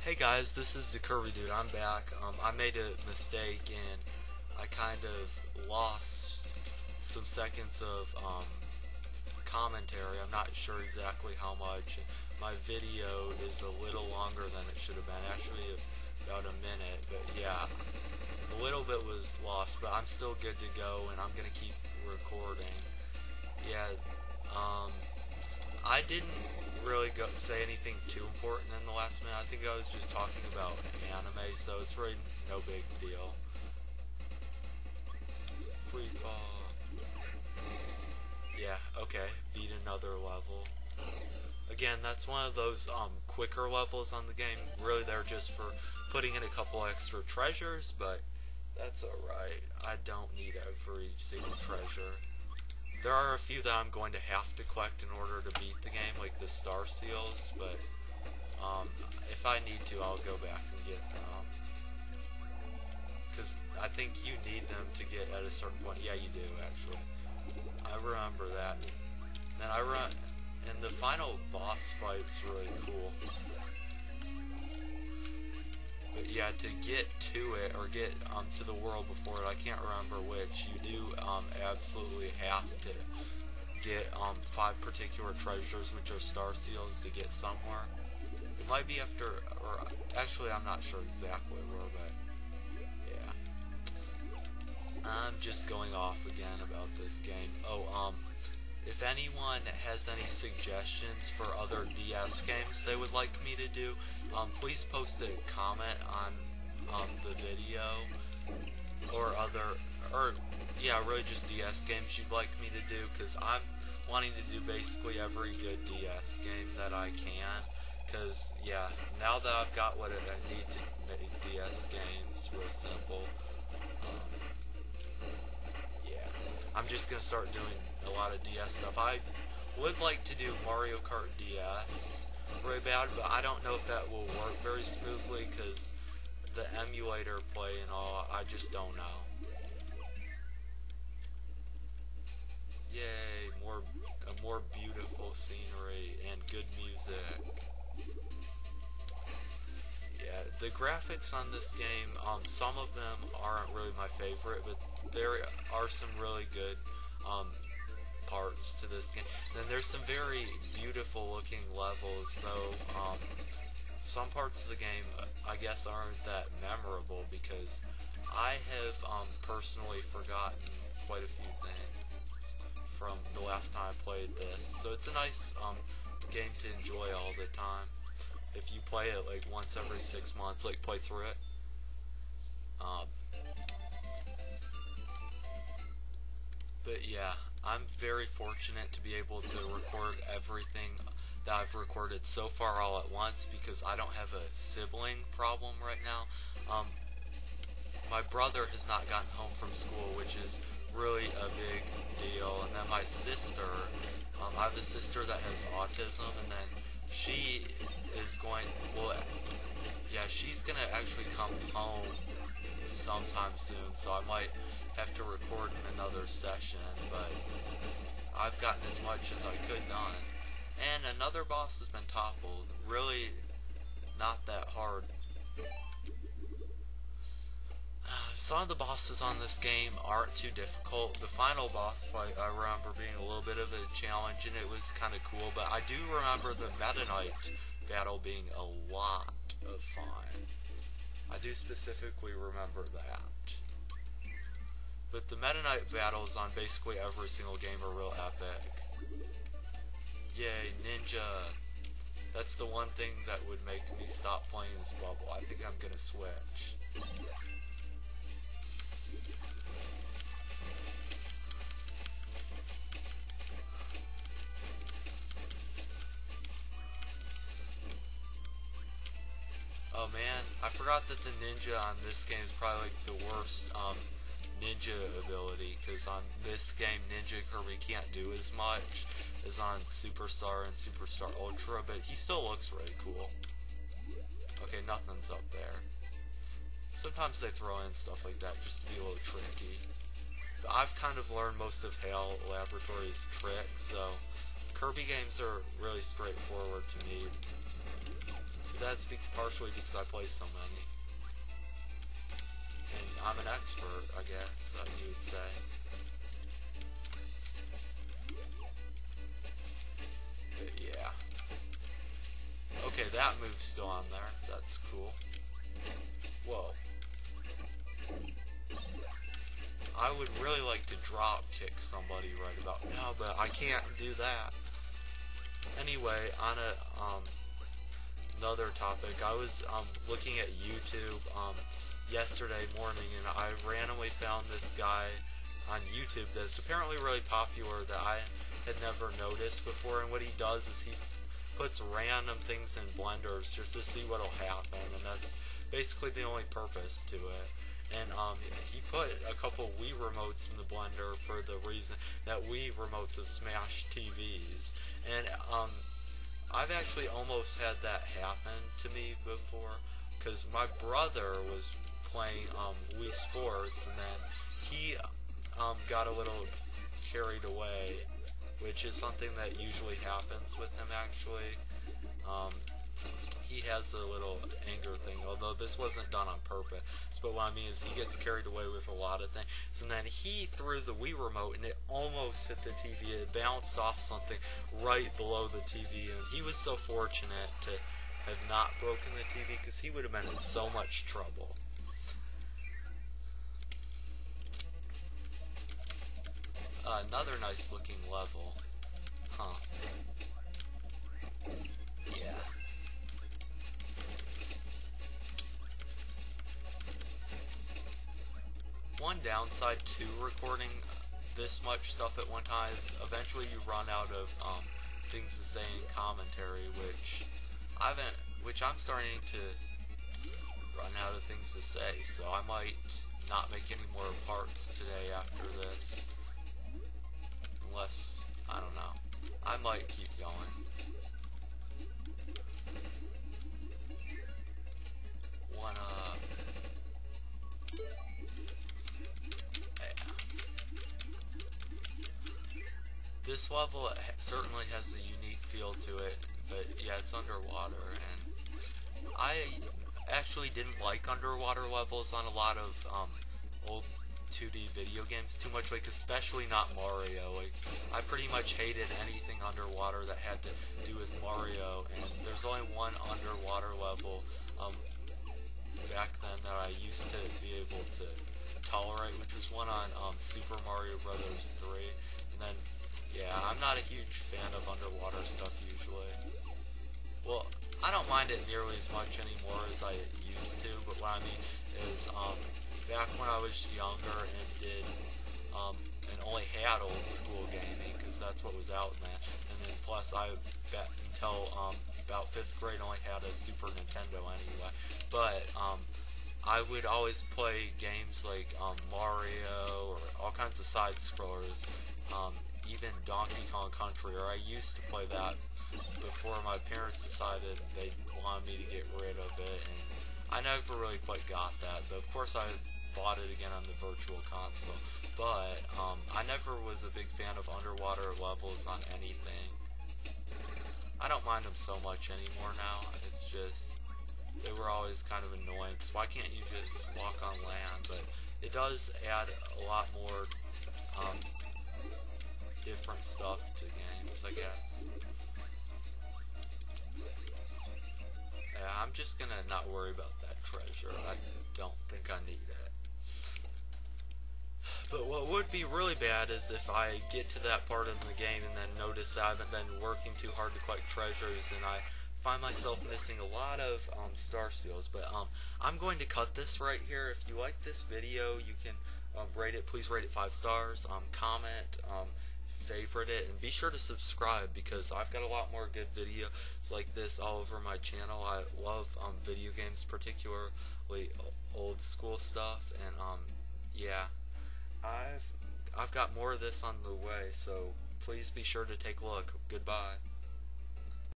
Hey guys, this is the Kirby Dude. I'm back. I made a mistake and I kind of lost some seconds of commentary. I'm not sure exactly how much. My video is a little longer than it should have been. Actually, about a minute. But yeah, a little bit was lost, but I'm still good to go and I'm gonna keep recording. Yeah. I didn't really say anything too important in the last minute. I think I was just talking about anime, so it's really no big deal. Free fall. Yeah, okay. Beat another level. Again, that's one of those quicker levels on the game. Really, they're just for putting in a couple extra treasures, but that's alright. I don't need every single treasure. There are a few that I'm going to have to collect in order to beat the game, like the star seals, but if I need to, I'll go back and get them. Because I think you need them to get at a certain point. Yeah, you do, actually. I remember that. Then and the final boss fight's really cool. But yeah, to get to it, or get to the world before it, I can't remember which, you do absolutely have to get 5 particular treasures, which are star seals, to get somewhere. It might be after, or actually I'm not sure exactly where, but yeah. I'm just going off again about this game. Oh, if anyone has any suggestions for other DS games they would like me to do, please post a comment on the video, or really just DS games you'd like me to do, because I'm wanting to do basically every good DS game that I can, because, yeah, now that I've got what I need to make DS games real simple, I'm just going to start doing a lot of DS stuff. I would like to do Mario Kart DS really bad, but I don't know if that will work very smoothly because the emulator play and all, I just don't know. Yay, more beautiful scenery and good music. Yeah, the graphics on this game, some of them aren't really my favorite, but there are some really good parts to this game. Then there's some very beautiful looking levels, though some parts of the game I guess aren't that memorable because I have personally forgotten quite a few things from the last time I played this. So it's a nice game to enjoy all the time. If you play it like once every 6 months, like play through it. But yeah, I'm very fortunate to be able to record everything that I've recorded so far all at once because I don't have a sibling problem right now. My brother has not gotten home from school, which is really a big deal. And then my sister, I have a sister that has autism, and then she is going, she's going to actually come home sometime soon, so I might have to record in another session, but I've gotten as much as I could done. And another boss has been toppled. Really not that hard. Some of the bosses on this game aren't too difficult. The final boss fight I remember being a little bit of a challenge and it was kind of cool, but I do remember the Meta Knight battle being a lot of fun. I do specifically remember that. But the Meta Knight battles on basically every single game are real epic. Yay, Ninja! That's the one thing that would make me stop playing this bubble. I think I'm gonna switch. Oh man, I forgot that the ninja on this game is probably like the worst ninja ability, because on this game Ninja Kirby can't do as much as on Superstar and Superstar Ultra, but he still looks really cool. Okay, nothing's up there. Sometimes they throw in stuff like that just to be a little tricky. But I've kind of learned most of Hale Laboratory's tricks, so Kirby games are really straightforward to me. But that's partially because I play so many. And I'm an expert, I guess, you would say. But yeah. Okay, that move's still on there. That's cool. Whoa. I would really like to drop kick somebody right about now, but I can't do that. Anyway, on another topic, I was looking at YouTube yesterday morning, and I randomly found this guy on YouTube that's apparently really popular that I had never noticed before, and what he does is he puts random things in blenders just to see what'll happen, and that's basically the only purpose to it. And he put a couple Wii remotes in the blender for the reason that Wii remotes have smashed TVs. And I've actually almost had that happen to me before, because my brother was playing Wii Sports, and then he got a little carried away, which is something that usually happens with him actually. He has a little anger thing, although this wasn't done on purpose. But what I mean is he gets carried away with a lot of things. And then he threw the Wii remote and it almost hit the TV. It bounced off something right below the TV. And he was so fortunate to have not broken the TV, because he would have been in so much trouble. Another nice looking level. Huh. Yeah. One downside to recording this much stuff at one time is eventually you run out of things to say in commentary, which I'm starting to run out of things to say, so I might not make any more parts today after this. Unless, I don't know, I might keep going. This level certainly has a unique feel to it, but yeah, it's underwater, and I actually didn't like underwater levels on a lot of old 2D video games too much, like especially not Mario. Like, I pretty much hated anything underwater that had to do with Mario, and there's only one underwater level back then that I used to be able to tolerate, which was one on Super Mario Brothers 3, and then yeah, I'm not a huge fan of underwater stuff usually. Well, I don't mind it nearly as much anymore as I used to, but what I mean is, back when I was younger and did, and only had old school gaming, because that's what was out then, and then plus I bet until, about 5th grade only had a Super Nintendo anyway, but, I would always play games like, Mario, or all kinds of side-scrollers, even Donkey Kong Country, or I used to play that before my parents decided they wanted me to get rid of it, and I never really quite got that, but of course I bought it again on the Virtual Console, but I never was a big fan of underwater levels on anything. I don't mind them so much anymore now, it's just, they were always kind of annoying, because why can't you just walk on land, but it does add a lot more, different stuff to games, I guess. Yeah, I'm just gonna not worry about that treasure. I don't think I need it. But what would be really bad is if I get to that part of the game and then notice I haven't been working too hard to collect treasures, and I find myself missing a lot of star seals. But I'm going to cut this right here. If you like this video, you can rate it. Please rate it 5 stars. Comment. Favorite it, and be sure to subscribe, because I've got a lot more good videos like this all over my channel. I love video games, particularly old school stuff, and yeah, I've got more of this on the way, so please be sure to take a look. Goodbye.